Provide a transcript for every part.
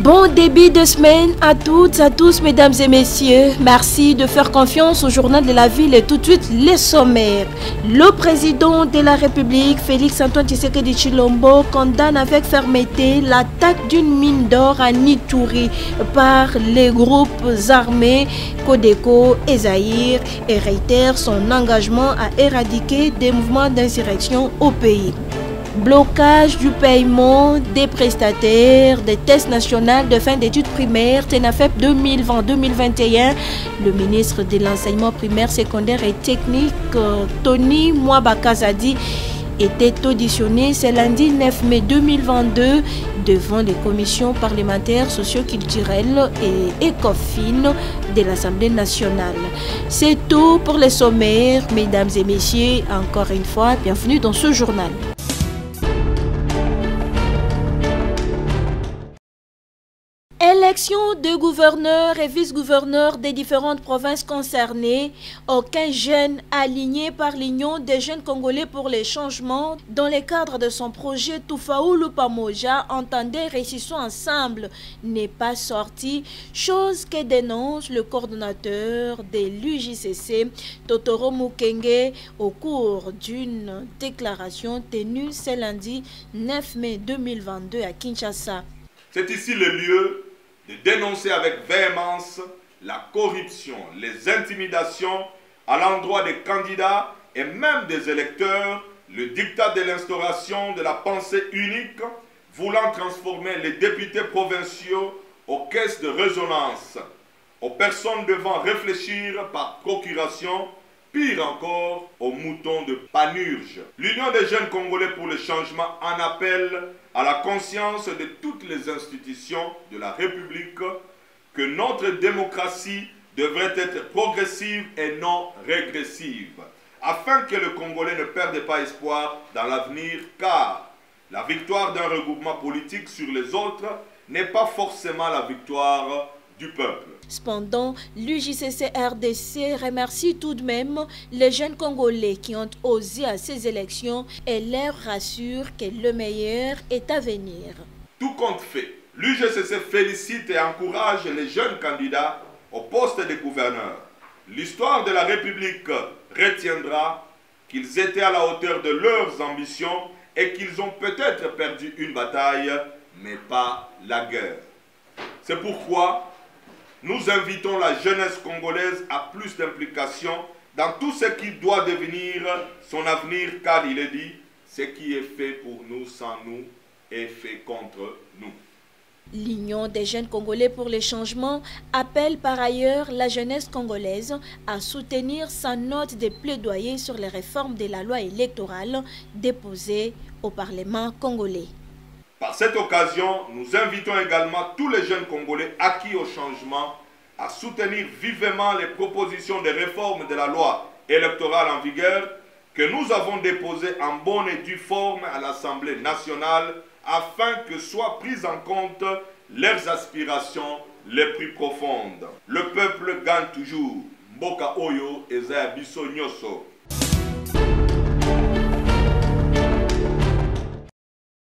Bon début de semaine à toutes, à tous, mesdames et messieurs. Merci de faire confiance au journal de la ville et tout de suite les sommaires. Le président de la République, Félix-Antoine Tshisekedi Tshilombo, condamne avec fermeté l'attaque d'une mine d'or à Ituri par les groupes armés Codeco et Zaïre et réitère son engagement à éradiquer des mouvements d'insurrection au pays. Blocage du paiement des prestataires des tests nationaux de fin d'études primaires TENAFEP 2020-2021. Le ministre de l'enseignement primaire, secondaire et technique, Tony Mwabakazadi, était auditionné ce lundi 9 mai 2022 devant les commissions parlementaires socio-culturelles et ECOFIN de l'Assemblée nationale. C'est tout pour les sommaires, mesdames et messieurs. Encore une fois, bienvenue dans ce journal. Élection de gouverneurs et vice-gouverneurs des différentes provinces concernées. Aucun jeune aligné par l'Union des jeunes congolais pour les changements dans le cadre de son projet Tufaulu Pamoja, entendez réussissons ensemble, n'est pas sorti, chose que dénonce le coordonnateur de l'UJCC, Totoro Mukenge, au cours d'une déclaration tenue ce lundi 9 mai 2022 à Kinshasa. C'est ici le lieu de dénoncer avec véhémence la corruption, les intimidations à l'endroit des candidats et même des électeurs, le diktat de l'instauration de la pensée unique, voulant transformer les députés provinciaux aux caisses de résonance, aux personnes devant réfléchir par procuration, pire encore, aux moutons de Panurge. L'Union des jeunes congolais pour le changement en appelle à la conscience de toutes les institutions de la République que notre démocratie devrait être progressive et non régressive, afin que le Congolais ne perde pas espoir dans l'avenir, car la victoire d'un regroupement politique sur les autres n'est pas forcément la victoire du peuple. Cependant, l'UJCC-RDC remercie tout de même les jeunes Congolais qui ont osé à ces élections et leur rassure que le meilleur est à venir. Tout compte fait, l'UJCC félicite et encourage les jeunes candidats au poste de gouverneur. L'histoire de la République retiendra qu'ils étaient à la hauteur de leurs ambitions et qu'ils ont peut-être perdu une bataille, mais pas la guerre. C'est pourquoi nous invitons la jeunesse congolaise à plus d'implication dans tout ce qui doit devenir son avenir, car il est dit, ce qui est fait pour nous sans nous est fait contre nous. L'Union des jeunes congolais pour les changements appelle par ailleurs la jeunesse congolaise à soutenir sa note de plaidoyer sur les réformes de la loi électorale déposée au Parlement congolais. Par cette occasion, nous invitons également tous les jeunes Congolais acquis au changement à soutenir vivement les propositions de réforme de la loi électorale en vigueur que nous avons déposées en bonne et due forme à l'Assemblée nationale afin que soient prises en compte leurs aspirations les plus profondes. Le peuple gagne toujours. Mboka Oyo Ezaya Biso Nyoso.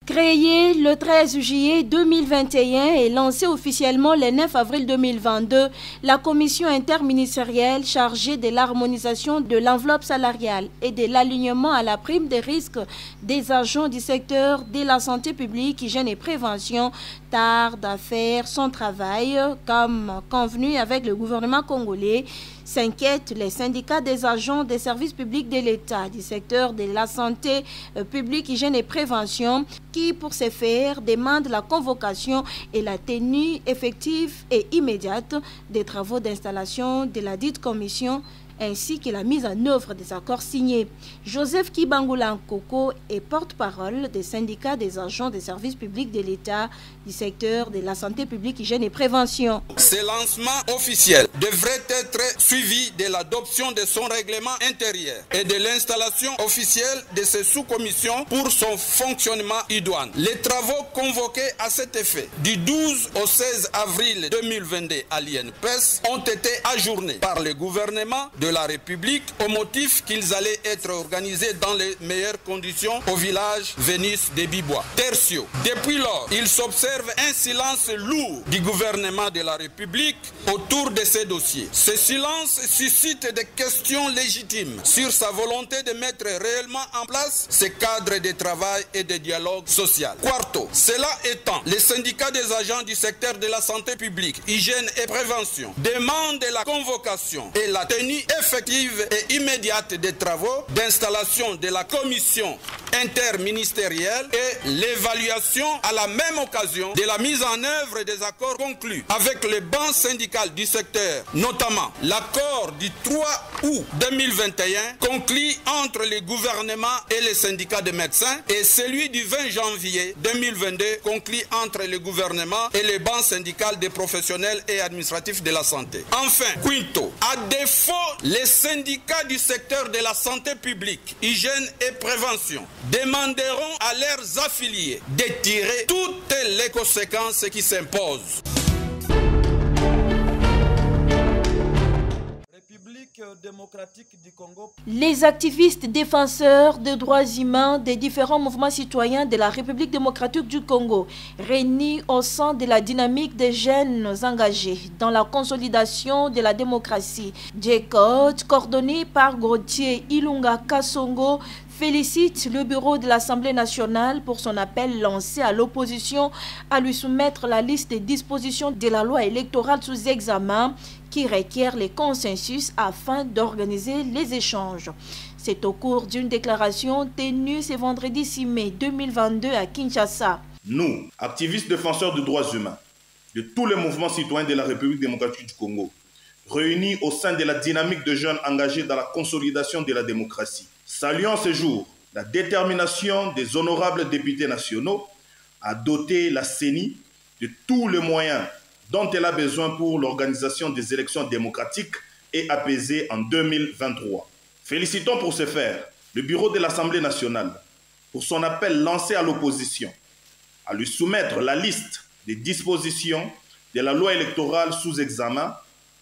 Créée le 13 juillet 2021 et lancée officiellement le 9 avril 2022, la commission interministérielle chargée de l'harmonisation de l'enveloppe salariale et de l'alignement à la prime des risques des agents du secteur de la santé publique, hygiène et prévention tarde à faire son travail comme convenu avec le gouvernement congolais. S'inquiètent les syndicats des agents des services publics de l'État du secteur de la santé publique, hygiène et prévention qui, pour ce faire, demandent la convocation et la tenue effective et immédiate des travaux d'installation de la dite commission ainsi que la mise en œuvre des accords signés. Joseph Kibangula Nkoko est porte-parole des syndicats des agents des services publics de l'État du secteur de la santé publique, hygiène et prévention. Ce lancement officiel devrait être suivi de l'adoption de son règlement intérieur et de l'installation officielle de ces sous-commissions pour son fonctionnement idoine. Les travaux convoqués à cet effet du 12 au 16 avril 2022 à l'INPES ont été ajournés par le gouvernement de la République au motif qu'ils allaient être organisés dans les meilleures conditions au village Vénice des Bibois. Tertio. Depuis lors, il s'observe un silence lourd du gouvernement de la République autour de ces dossiers. Ce silence suscite des questions légitimes sur sa volonté de mettre réellement en place ce cadre de travail et de dialogue social. Quarto. Cela étant, les syndicats des agents du secteur de la santé publique, hygiène et prévention demandent la convocation et la tenue effective et immédiate des travaux d'installation de la commission interministérielle et l'évaluation à la même occasion de la mise en œuvre des accords conclus avec les banques syndicales du secteur, notamment l'accord du 3 août 2021 conclu entre le gouvernement et les syndicats de médecins et celui du 20 janvier 2022 conclu entre le gouvernement et les banques syndicales des professionnels et administratifs de la santé. Enfin, quinto, à défaut, les syndicats du secteur de la santé publique, hygiène et prévention demanderont à leurs affiliés de tirer toutes les conséquences qui s'imposent. Démocratique du Congo. Les activistes défenseurs des droits humains des différents mouvements citoyens de la République démocratique du Congo, réunis au sein de la dynamique des jeunes engagés dans la consolidation de la démocratie, JCODE, coordonné par Gauthier Ilunga Kasongo, félicite le bureau de l'Assemblée nationale pour son appel lancé à l'opposition à lui soumettre la liste des dispositions de la loi électorale sous examen qui requiert les consensus afin d'organiser les échanges. C'est au cours d'une déclaration tenue ce vendredi 6 mai 2022 à Kinshasa. Nous, activistes défenseurs des droits humains, de tous les mouvements citoyens de la République démocratique du Congo, réunis au sein de la dynamique de jeunes engagés dans la consolidation de la démocratie, saluons ce jour la détermination des honorables députés nationaux à doter la CENI de tous les moyens dont elle a besoin pour l'organisation des élections démocratiques et apaisées en 2023. Félicitons pour ce faire le bureau de l'Assemblée nationale pour son appel lancé à l'opposition à lui soumettre la liste des dispositions de la loi électorale sous examen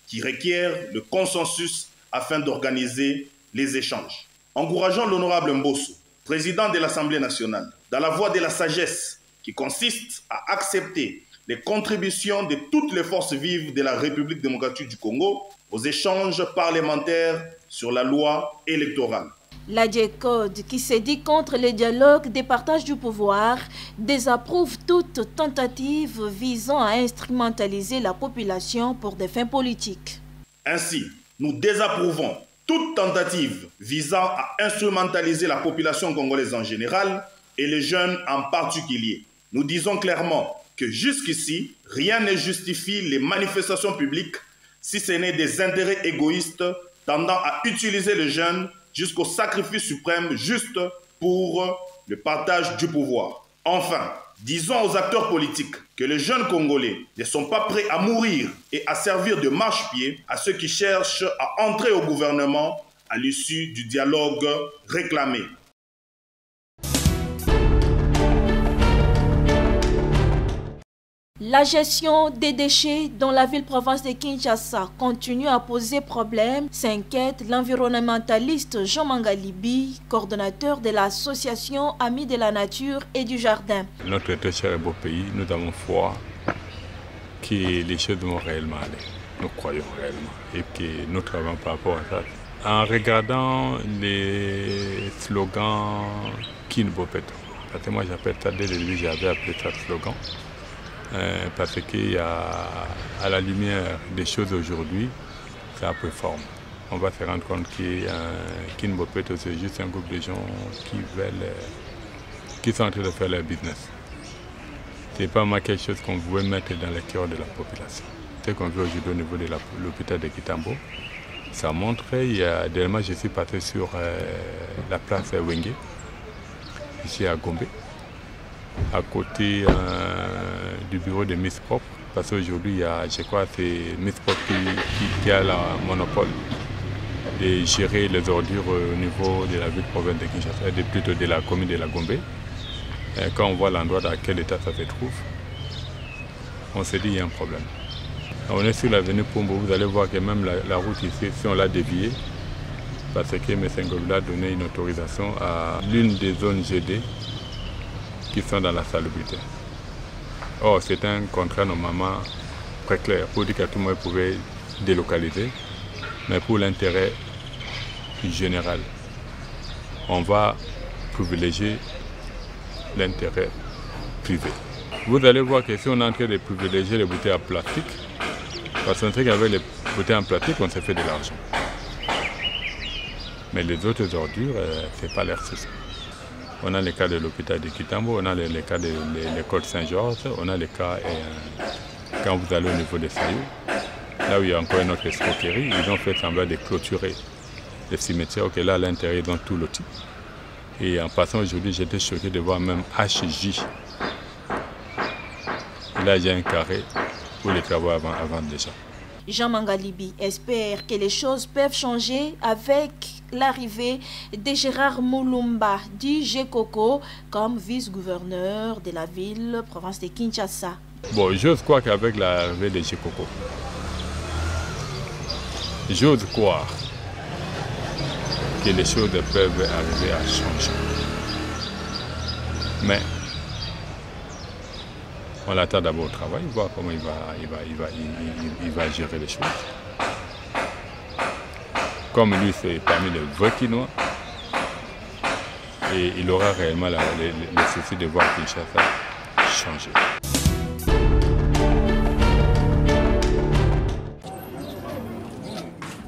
qui requiert le consensus afin d'organiser les échanges. Encourageons l'honorable Mbosso, président de l'Assemblée nationale, dans la voie de la sagesse qui consiste à accepter les contributions de toutes les forces vives de la République démocratique du Congo aux échanges parlementaires sur la loi électorale. La JCODE, qui se dit contre le dialogue des partages du pouvoir, désapprouve toute tentative visant à instrumentaliser la population pour des fins politiques. Ainsi, nous désapprouvons toute tentative visant à instrumentaliser la population congolaise en général et les jeunes en particulier. Nous disons clairement que jusqu'ici, rien ne justifie les manifestations publiques si ce n'est des intérêts égoïstes tendant à utiliser les jeunes jusqu'au sacrifice suprême juste pour le partage du pouvoir. Enfin, disons aux acteurs politiques que les jeunes Congolais ne sont pas prêts à mourir et à servir de marchepied à ceux qui cherchent à entrer au gouvernement à l'issue du dialogue réclamé. La gestion des déchets dans la ville-province de Kinshasa continue à poser problème, s'inquiète l'environnementaliste Jean Mangalibi, coordonnateur de l'association Amis de la Nature et du Jardin. Notre très cher et beau pays, nous avons foi que les choses vont réellement aller. Nous croyons réellement et que nous travaillons par rapport à ça. En regardant les slogans Kinbopeto, parce que moi j'appelle ça dès le début, j'avais appelé ça slogan. Parce qu'il y a, à la lumière des choses aujourd'hui, c'est un peu forme. On va se rendre compte qu'Kinbopeto, c'est juste un groupe de gens qui sont en train de faire leur business. Ce n'est pas moi quelque chose qu'on veut mettre dans le cœur de la population. Ce qu'on veut aujourd'hui au niveau de l'hôpital de Kitambo, ça montre, dernièrement je suis passé sur la place Wenge, ici à Gombe, à côté du bureau de Miss Propre, parce qu'aujourd'hui, je crois que c'est Miss Propre qui a le monopole de gérer les ordures au niveau de la ville-province de Kinshasa, plutôt de la commune de la Gombe. Et quand on voit l'endroit dans quel état ça se trouve, on se dit qu'il y a un problème. On est sur l'avenue Pombo, vous allez voir que même la route ici, si on l'a déviée, parce que M. Ngobila a donné une autorisation à l'une des zones GD qui sont dans la salubrité. Or, c'est un contrat normalement très clair pour dire que tout le monde pouvait délocaliser, mais pour l'intérêt général, on va privilégier l'intérêt privé. Vous allez voir que si on est en train de privilégier les bouteilles en plastique, parce qu'on sait qu'avec les bouteilles en plastique, on s'est fait de l'argent. Mais les autres ordures, ce n'est pas leur souci. On a le cas de l'hôpital de Kitambo, on a le cas de l'école Saint-Georges, on a le cas quand vous allez au niveau des Sayou, là où il y a encore une autre escroquerie, ils ont fait semblant de clôturer les cimetières, ok, là à l'intérieur ils ont tout loti. Et en passant aujourd'hui, j'étais choqué de voir même HJ. Là il y a un carré pour les travaux avant déjà. Jean Mangalibi espère que les choses peuvent changer avec l'arrivée de Gérard Moulumba du GECOCO comme vice-gouverneur de la ville, province de Kinshasa. Bon, j'ose croire qu'avec l'arrivée de GECOCO, j'ose croire que les choses peuvent arriver à changer. Mais on l'attend d'abord au travail, voir comment il va gérer les choses. Comme lui, c'est parmi les vrais Quinois, et il aura réellement le souci de voir Kinshasa changer.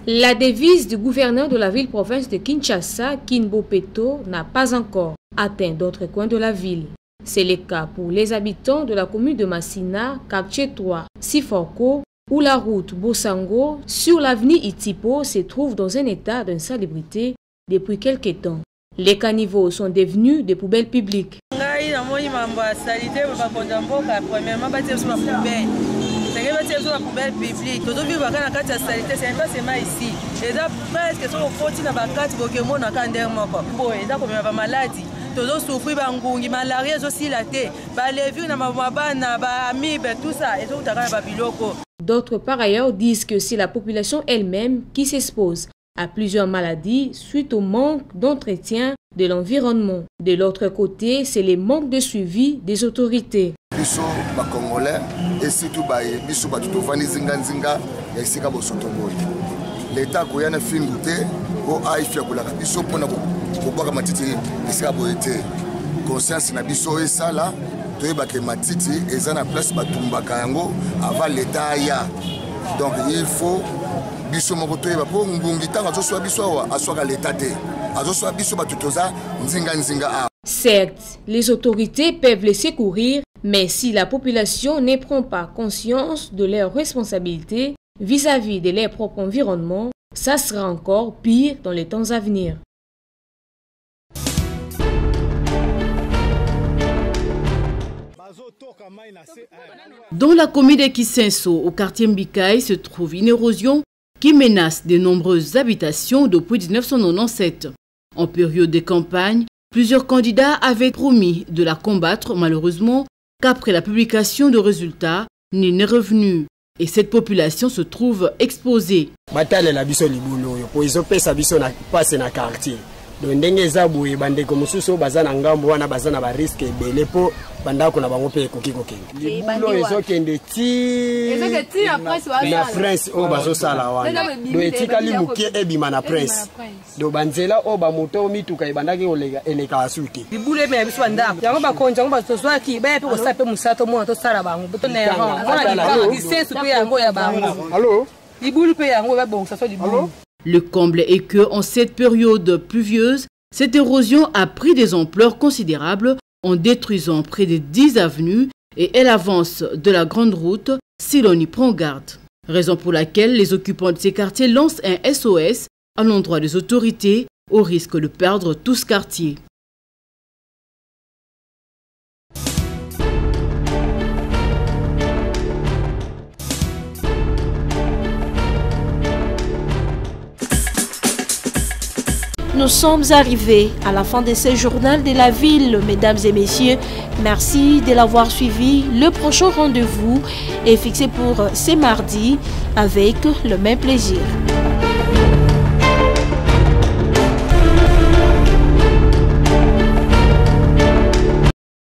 La devise du gouverneur de la ville-province de Kinshasa, Kinbo Peto, n'a pas encore atteint d'autres coins de la ville. C'est le cas pour les habitants de la commune de Massina, quartier 3, Siforko, où la route Bosango sur l'avenue Itipo se trouve dans un état d'insalubrité depuis quelques temps. Les caniveaux sont devenus des poubelles publiques. D'autres par ailleurs disent que c'est la population elle-même qui s'expose à plusieurs maladies suite au manque d'entretien de l'environnement. De l'autre côté, c'est le manque de suivi des autorités. L'État a fait une conscience na biso esala toyeba ke matiti eza na place batumbaka yango avant l'État ya. Donc il faut biso moko toyeba po ngungi tanga azoswa biso awa aswaka l'État te azoswa biso batutoza nzinga. Certes, les autorités peuvent les secourir, mais si la population ne prend pas conscience de leurs responsabilités vis-à-vis de leur propre environnement, ça sera encore pire dans les temps à venir. Dans la commune de Kisenso, au quartier Mbikaï, se trouve une érosion qui menace de nombreuses habitations depuis 1997. En période de campagne, plusieurs candidats avaient promis de la combattre, malheureusement, qu'après la publication de résultats, nul n'est revenu. Et cette population se trouve exposée. Donc ndenge za boye bandeko mosusu bazana ngambo wana bazana ba risque ebele po bandako na bango pe koki kokenge libulo ezokende ti na prince o bazosala wana do etikali mukie ebima na prince do banzela o ba moto mituka ebandaki olega eleka asuti libulo ebe biso bandako yango bakonja ngo bazoswa ki ba pe ko sape musato mo to sala bango to na yango lisensu pe yango ya bango allo libulo pe yango ba bon ça soit libulo. Le comble est que, en cette période pluvieuse, cette érosion a pris des ampleurs considérables en détruisant près de 10 avenues et elle avance de la grande route si l'on y prend garde. Raison pour laquelle les occupants de ces quartiers lancent un SOS à l'endroit des autorités au risque de perdre tout ce quartier. Nous sommes arrivés à la fin de ce journal de la ville, mesdames et messieurs. Merci de l'avoir suivi. Le prochain rendez-vous est fixé pour ce mardi avec le même plaisir.